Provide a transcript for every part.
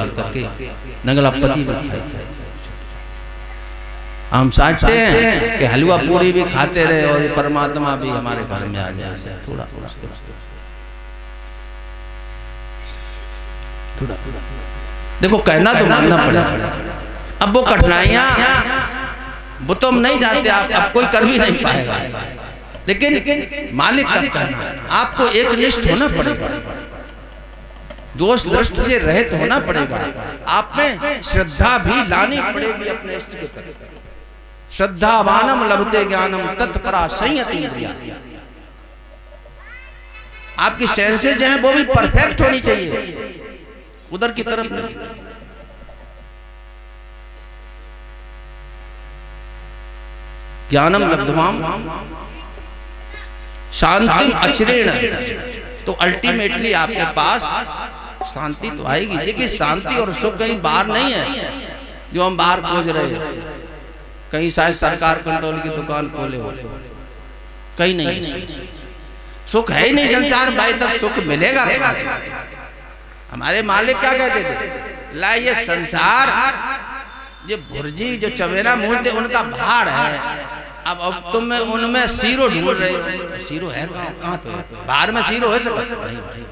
बाल करके नगला पति में खाए थे। हम सोचते हैं कि हलवा पूड़ी भी खाते रहे और ये परमात्मा भी हमारे घर में आ जाए। थोड़ा देखो, कहना तो मानना पड़ेगा। अब वो कठिनाइयां वो तो हम नहीं जानते, आप कोई कर भी नहीं पाएगा, लेकिन मालिक का कहना आपको एकनिष्ठ होना पड़ेगा, दोष दृष्टि से रहित होना पड़ेगा। आप में श्रद्धा भी लानी पड़ेगी अपने इष्ट के प्रति। श्रद्धावानम लभते ज्ञानम तत्परा संयत इंद्रिया। आपकी सेंसेज हैं वो भी परफेक्ट होनी चाहिए, उधर की तरफ नहीं। ज्ञानम लब्धवाम शांतिम अचिरेण, तो अल्टीमेटली आपके पास शांति तो आएगी। देखिए, शांति और सुख कहीं बाहर नहीं है जो हम बाहर खोज रहे हैं। कहीं शायद सरकार कंट्रोल की दुकान खोले हो, कहीं नहीं। सुख है ही नहीं संसार भाई, तब सुख मिलेगा क्या? हमारे मालिक क्या कहते थे, ला ये संसार ये भुर्जी जो चवेरा मूर्ति उनका भाड़ है। अब तुम उनमें सीरो ढूंढ रहे हो, सीरो है कहाँ? तो बाहर में सीरो है सकता नहीं।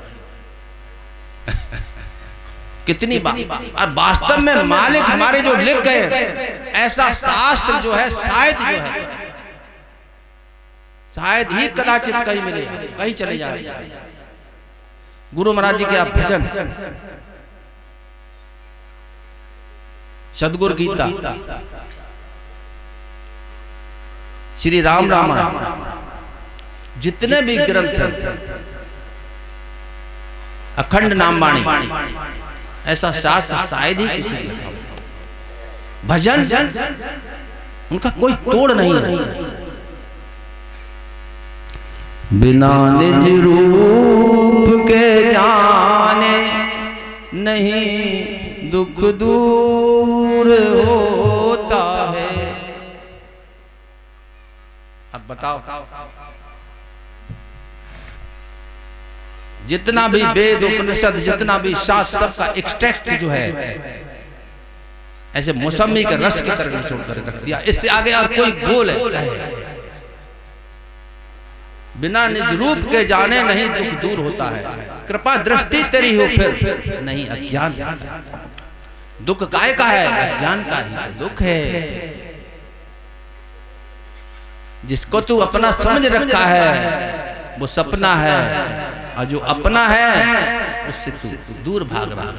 कितनी बात। और वास्तव में मालिक हमारे जो लिख गए, ऐसा शास्त्र जो है शायद ही कदाचित कहीं मिले, कहीं चले जाए। गुरु महाराज जी के आप भजन, सदगुरु गीता, श्री राम रामायण, जितने भी ग्रंथ हैं, अखंड नाम वाणी, ऐसा शास्त्र शायद ही किसी ने। भजन उनका कोई तोड़ नहीं है। बिना निज रूप के जाने नहीं दुख दूर होता है। अब बताओ, जितना भी वेद उपनिषद, जितना भी शास्त्र, सबका एक्सट्रैक्ट जो है ऐसे मौसमी के रस की तरह निचोड़ कर रख दिया। इससे आगे और कोई बोल है, बिना निज रूप के जाने नहीं दुख दूर होता है। कृपा दृष्टि तेरी हो फिर नहीं अज्ञान। दुख काय का है? अज्ञान का ही तो दुख है। जिसको तू अपना समझ रखा है वो सपना है, और जो अपना है उससे तू दूर भाग रहा है।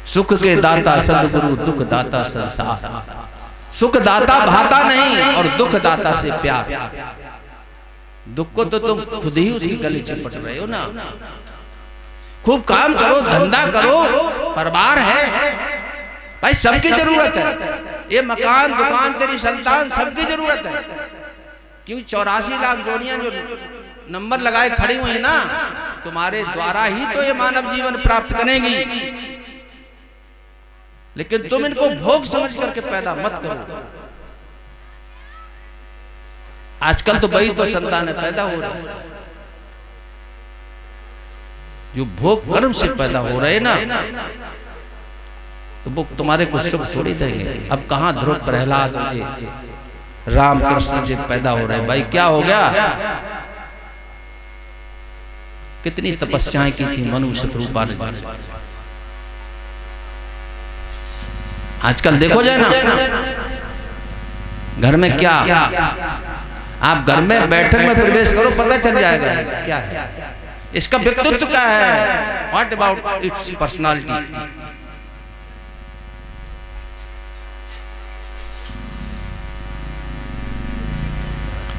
सुख के दाता सद्गुरु, दुख दाता संसार। सुख दाता भाता नहीं और दुख दाता से प्यार। दुख को तो तुम खुद ही उसकी गले चिपट रहे हो ना। खूब काम करो, धंधा करो, परिवार है भाई, सबकी जरूरत है। ये मकान, दुकान, तेरी संतान, सबकी जरूरत है। क्यों 84 लाख जोड़ियां जो नंबर लगाए खड़ी हुई ना, तुम्हारे द्वारा ही तो ये मानव जीवन प्राप्त करेंगी। लेकिन तुम इनको भोग समझ करके पैदा मत करो। आजकल तो वही तो संतान पैदा हो रहा है जो भोग कर्म से पैदा हो रहे ना, तो वो तुम्हारे को सुख थोड़ी देंगे। अब कहां ध्रुव, प्रहलाद जी, राम कृष्ण जी पैदा हो रहे भाई। क्या हो गया? कितनी तपस्याएं की थी मनु शत्रुपा ने। आजकल देखो जाए ना घर में क्या, आप घर में बैठक में प्रवेश करो, पता चल जाएगा क्या है, इसका व्यक्तित्व क्या है। What about it's personality.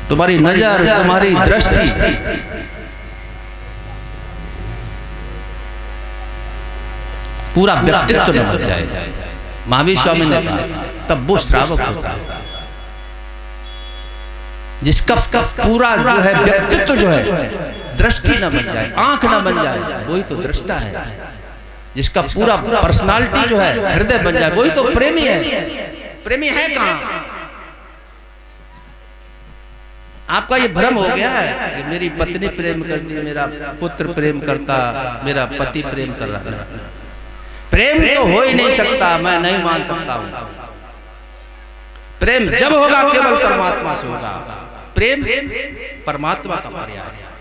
तुम्हारी नजर, तुम्हारी दृष्टि पूरा व्यक्तित्व न बन जाए। महावीर स्वामी ने कहा तब वो श्रावक होता है जिसका पूरा जो है व्यक्तित्व जो है, दृष्टि न बन जाए, आंख न बन जाए, वही तो दृष्टा है। जिसका पूरा पर्सनालिटी जो है हृदय बन जाए, वही तो प्रेमी है। प्रेमी है कहां? आपका ये भ्रम हो गया है कि मेरी पत्नी प्रेम करती, मेरा पुत्र प्रेम करता, मेरा पति प्रेम कर रहा है। प्रेम तो हो ही नहीं सकता, मैं नहीं मान सकता हूं। प्रेम जब होगा केवल परमात्मा से होगा। प्रेम परमात्मा का पर्याय है।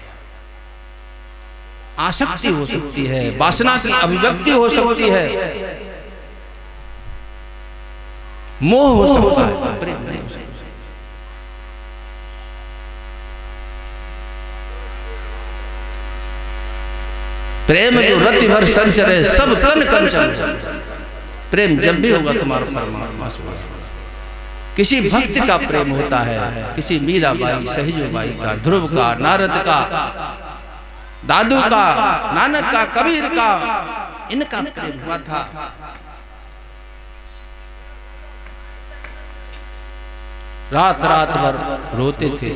आसक्ति हो सकती है, वासना की अभिव्यक्ति हो सकती है, मोह हो सकता है, प्रेम नहीं हो सकता। प्रेम जो रति भर संचरे सब तन कंचन। प्रेम जब भी होगा तुम्हारा परमात्मा से होगा। किसी भक्त का प्रेम होता है, किसी मीराबाई, सहजूबाई का, ध्रुव का, नारद का, दादू का, नानक का, कबीर का, इनका प्रेम हुआ था। रात रात भर रोते थे,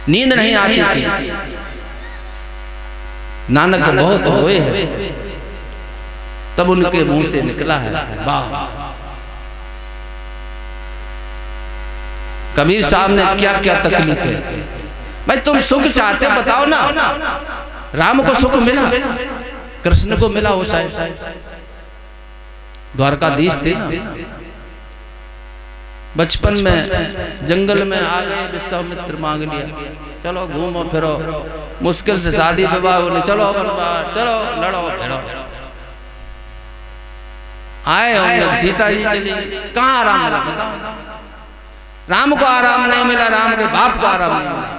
नींद नहीं आती थी। नानक बहुत रोए हैं, तब उनके मुंह से निकला है वाह। कबीर साहब ने क्या क्या तकलीफ है। भाई तुम सुख चाहते बताओ ना। राम को सुख मिला, कृष्ण को मिला, हो शायद द्वारकाधीश थे ना। बचपन में जंगल में आ गए, विश्वामित्र मांग लिया, चलो घूमो फिरो, मुश्किल से शादी विवाह होने, चलो चलो लड़ो भिड़ो। आए होंगे, सीता जी चली, कहाँ आराम मिला बताओ। राम को आराम नहीं मिला, राम के बाप को आराम नहीं मिला।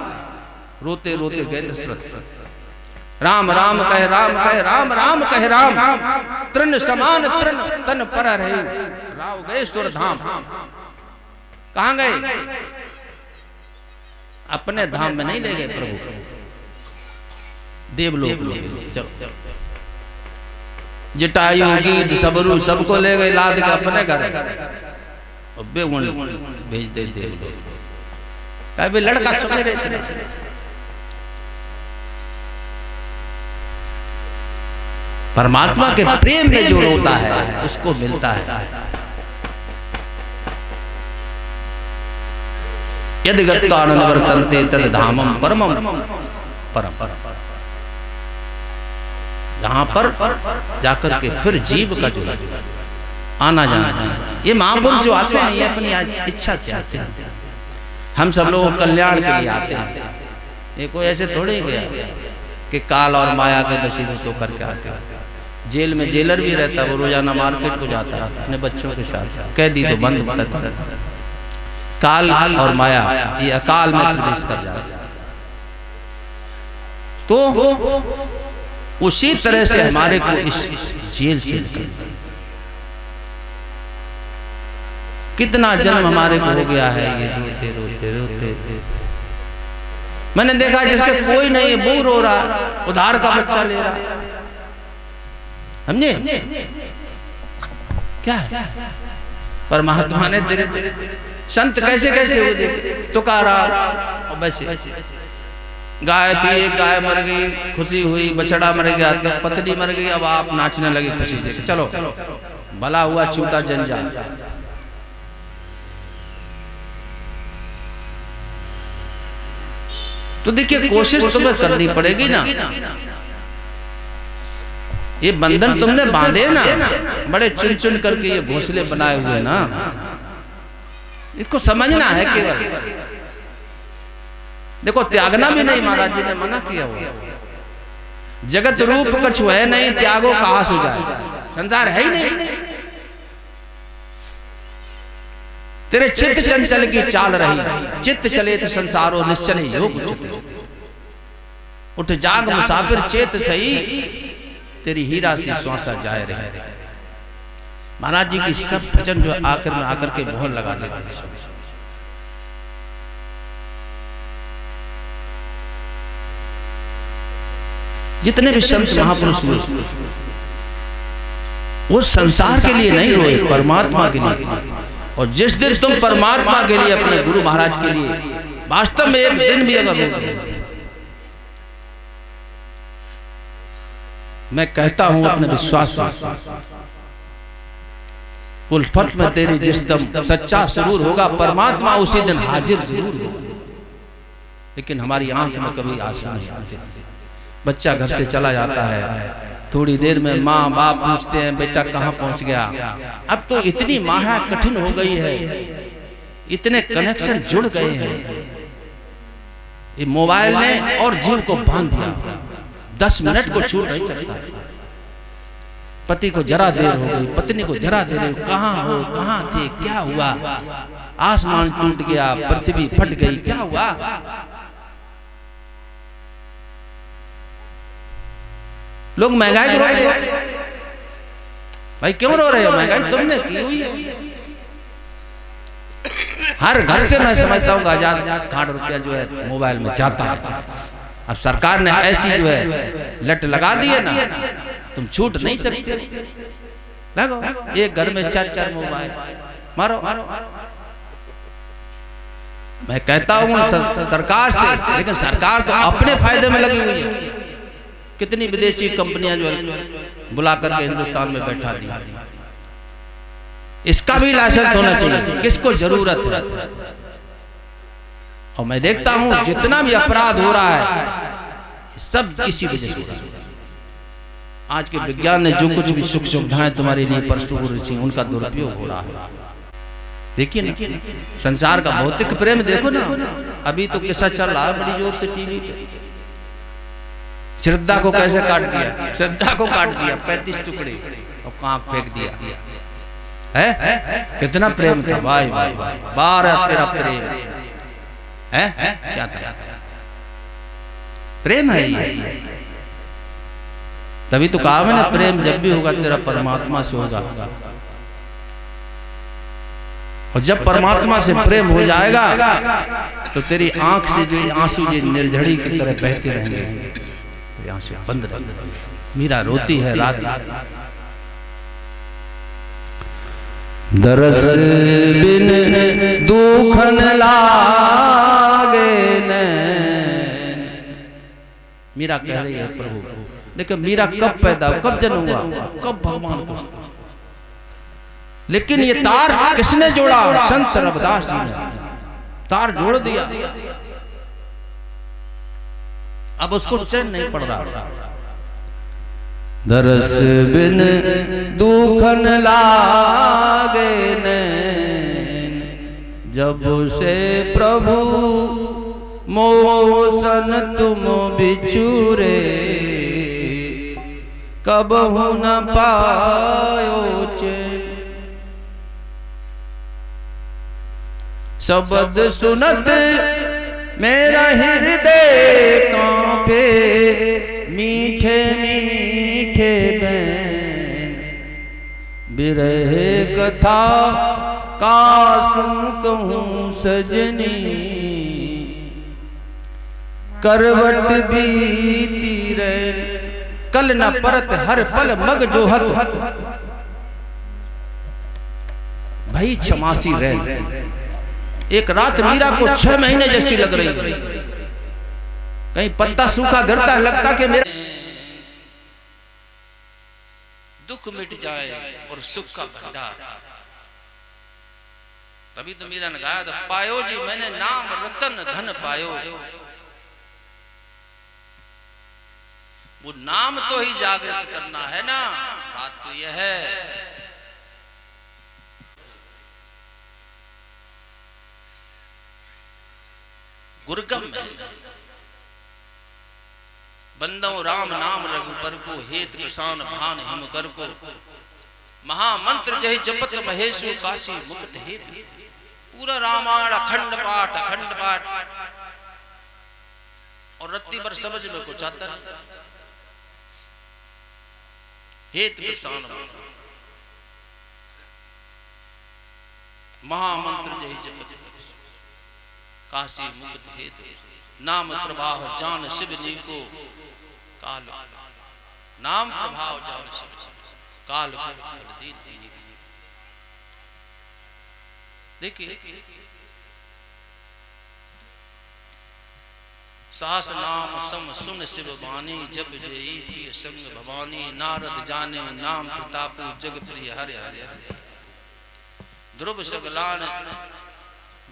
रोते रोते गए दशरथ। राम राम कहे राम कहे राम राम कहे राम, तृण समान तृण तन पर रहे, राव गए सुर धाम। कहां गए? अपने धाम में नहीं ले गए प्रभु, देवलोक ले गए। चलो जटायु गीत सबरू सबको ले गए लाद के अपने घर, भेज दे देवलोक। लड़का सुने रहते। परमात्मा के प्रेम में जो रोता है उसको मिलता है। यदि गत्वानंद वर्तन्ते तद धामम परमम परम। जहां पर जाकर के फिर जीव का जो आना जाना, ये महापुरुष जो आते हैं ये अपनी इच्छा से आते हैं। हम सब लोग कल्याण के लिए आते हैं। ये कोई ऐसे थोड़े गया कि काल और माया के वशीले तो करके आते हैं। जेल में जेलर भी रहता है, वो रोजाना मार्केट को जाता है अपने बच्चों के साथ, कैदी तो बंद रहता है। काल और माया ये अकाल में प्रवेश कर जाता है। तो उसी तरह से हमारे को इस जेल से निकलना। कितना जन्म हमारे को हो गया है ये रोते रोते रोते। मैंने देखा जिसके कोई नहीं है, बूढ़ हो रहा है, उधार का बच्चा ले रहा है, समझे क्या है? परमात्मा ने तेरे संत कैसे कैसे हो देखे। तुकाराम और वैसे गाय थी, एक गाय मर गई, खुशी हुई, बछड़ा मर गया, तो पत्नी मर गई, अब आप नाचने लगे खुशी से, चलो भला हुआ छूटा जंजाल। तो देखिए कोशिश तुम्हें करनी पड़ेगी ना। ये बंधन तुमने बांधे ना, बड़े चुन चुन करके ये घोंसले बनाए हुए ना, इसको समझना है केवल। देखो त्यागना भी नहीं, महाराज जी ने मना किया हुआ। जगत रूप कछु है नहीं, त्यागो कहां सो जाए। संसार है ही नहीं। तेरे चित्त चंचल की चाल रही, चित्त चले तो संसारो निश्चल योग उचित। उठ जाग मुसाफिर चेत सही, तेरी हीरा सी श्वासा जाए रही। महाराज जी की सब भजन जो आकर में आकर के मोहर लगा देते। जितने भी संत महापुरुष हुए वो संसार के लिए नहीं रोए, परमात्मा के लिए। और जिस दिन तुम परमात्मा के लिए, अपने गुरु महाराज के लिए वास्तव में एक दिन भी अगर रोते, मैं कहता हूं अपने विश्वास से, उल्फत में तेरी जिस दम सच्चा सुरूर होगा, परमात्मा उसी दिन हाजिर जरूर होगा। लेकिन हमारी आंख में कभी आंसू नहीं आते। बच्चा घर से चला जाता है थोड़ी देर में माँ बाप पूछते हैं बेटा कहाँ पहुंच गया। अब तो इतनी माया कठिन हो गई है, इतने कनेक्शन जुड़ गए हैं, ये मोबाइल ने और जीव को बांध दिया। 10 मिनट को छूट नहीं सकता। पति को जरा देर हो गई, पत्नी को जरा देर हो, कहाँ हो, कहाँ थे, क्या हुआ, आसमान टूट गया, पृथ्वी फट गई, क्या हुआ। लोग महंगाई को रोते हैं। भाई क्यों रो रहे हो, महंगाई तुमने की हुई है। हर घर से मैं समझता हूँ 1000 रुपया जो है मोबाइल में जाता है। अब सरकार ने ऐसी जो है लट लगा दी है ना, तुम छूट नहीं सकते। लगो एक घर में 4 मोबाइल मारो। मैं कहता हूँ सरकार से, लेकिन सरकार तो अपने फायदे में लगी हुई है। कितनी विदेशी कंपनियां जो बुला करके हिंदुस्तान में बैठा दी। इसका भी लाइसेंस होना चाहिए, किसको जरूरत है। और मैं देखता हूं जितना भी अपराध हो रहा है सब इसी वजह से हो रहा है। आज के विज्ञान ने जो कुछ भी सुख सुविधाएं तुम्हारे लिए परसों हो रही, उनका दुरुपयोग हो रहा है। देखिए ना, संसार का भौतिक प्रेम देखो ना। अभी तो किस्सा चल रहा है बड़ी जोर से टीवी पे। श्रद्धा को कैसे काट दिया, श्रद्धा को काट दिया 35 टुकड़े और कांप फेंक दिया है। कितना प्रेम था भाई, भाई बारह तेरा प्रेम है, क्या था, प्रेम है ये। तभी तो कहा मैंने, प्रेम जब भी होगा तेरा परमात्मा से होगा। और जब परमात्मा से प्रेम हो जाएगा तो तेरी आंख से जो आंसू जो निर्झड़ी की तरह बहते रहेंगे, आंसू बंद रहेंगे। मीरा रोती है रात, दरस बिन दुखन लागे नैन। मीरा कह रही है प्रभु, लेकिन मीरा कब पैदा, कब जन्म हुआ, कब भगवान को। लेकिन ये तार किसने जोड़ा, संत रविदास जी ने तार जोड़ दिया। अब उसको चैन नहीं पड़ रहा। दरस बिन दुखन लागे नैन, जब से प्रभु मोसन तुम बिछुरे, कब हो न पायो चैन। शब्द सुनत मेरा हृदय कांपे, मीठे मीठे बैन। बिरह कथा कासू कहूँ सजनी, करवट बीती रैन। कल न परत हर पल मग जोहत, भई क्षमासी रैन। एक रात मीरा को 6 महीने जैसी लग रही। कहीं पत्ता सूखा गिरता है, लगता कि मेरा दुख मिट जाए और सुख का भंडार। तभी तो मीरा ने गाया था, पायो जी मैंने नाम रतन धन पायो। वो नाम तो ही जागृत करना है ना, बात तो यह है। गुरगम में बंदो राम नाम रघुपर को, हेत किसान भान हिम कर को। महामंत्र जय जपत महेशु, काशी मुक्त हेत। पूरा रामायण अखंड पाठ, अखंड पाठ। और रत्ती पर समझ में कुछ आता नहीं। हेत किसान महामंत्र जय जपत काशी मुक्त हेतु, नाम प्रभाव जान शिवनी को काल। नाम प्रभाव जान शिव काल को। देखिए सास नाम सम सुन शिव वाणी, जब जई प्रिय संग भवानी। नारद जाने नाम प्रतापु, जग प्रिय हरे हरे। ध्रुव सगलान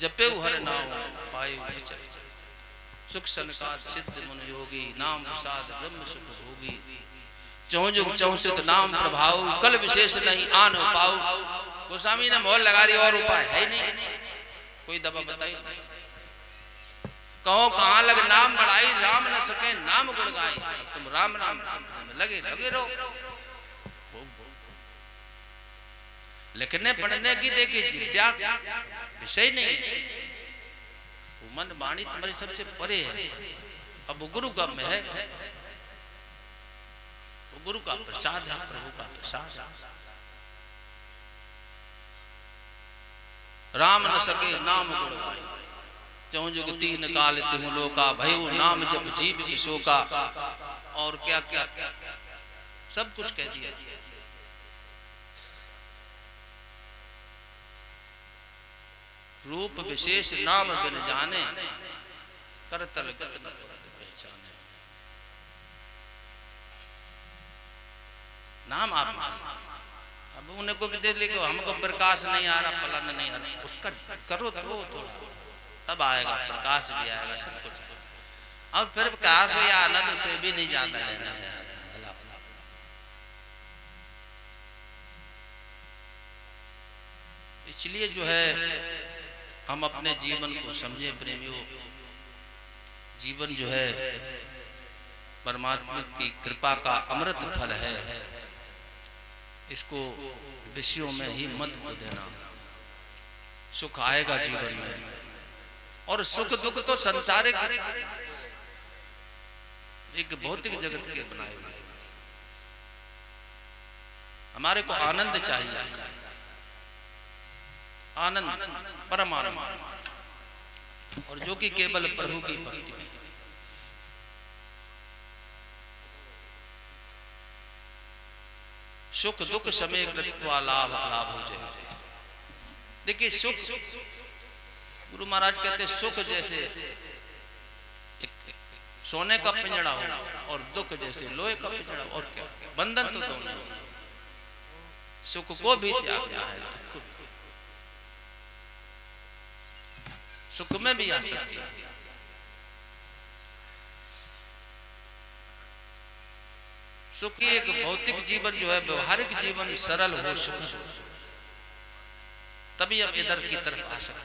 जपे हर नाम, पायु अचर। सुख सनकात सिद्ध मन योगी, नाम प्रसाद ब्रह्म सुख भोगी। चौं जुग चौसित नाम प्रभाव, कल विशेष नहीं आन पाऊ। गोस्वामी ने मोहर लगा रही, और उपाय है नहीं, कोई दवा बताई। कहो कहां लग नाम बढ़ाई, राम न सके नाम गुण गाई। तुम राम राम लगे लगे रहो। लिखने पढ़ने की देखिए जिज्ञा विषय नहीं है, मन वाणी तुम्हारी सबसे परे है। अब गुरु का में है, गुरु का प्रसाद है, प्रभु का प्रसाद है। राम न सके नाम गुण गाए, चौं जुग तीन काल तिहु लोका, भयो नाम जप जीव विशोका। और क्या क्या सब कुछ कह दिया। रूप विशेष नाम बिन जाने, करतल गत न पुरत पहचाने। नाम आप अब उन्हें को भी दे लेके हमको प्रकाश नहीं आ रहा, फलन नहीं आ रहा, उसका करो तो थोड़ा, तब आएगा प्रकाश भी आएगा, सब कुछ। अब फिर प्रकाश हो या आनंद से भी नहीं जाता लेना है। इसलिए जो है हम अपने जीवन को समझे प्रेमियों। जीवन जो है परमात्मा की कृपा का अमृत फल है, इसको विषयों में ही मत खो देना। सुख आएगा जीवन में, और सुख दुख तो संसारिक एक भौतिक जगत के बनाए हुए। हमारे को आनंद चाहिए, आनंद परमानंद, और जो कि केवल प्रभु की भक्ति में। सुख दुख समय कृत्वा लाभ लाभ हो जाए। देखिए सुख, गुरु महाराज कहते सुख जैसे एक सोने का पिंजड़ा हो, और दुख जैसे लोहे का पिंजड़ा। और क्या बंधन तो दोनों, सुख को भी त्यागना है, दुख सुख में भी आ सकती है। सुख की एक भौतिक जीवन जो है, व्यवहारिक जीवन सरल हो, सुखद हो, तभी हम इधर की तरफ आ सकते।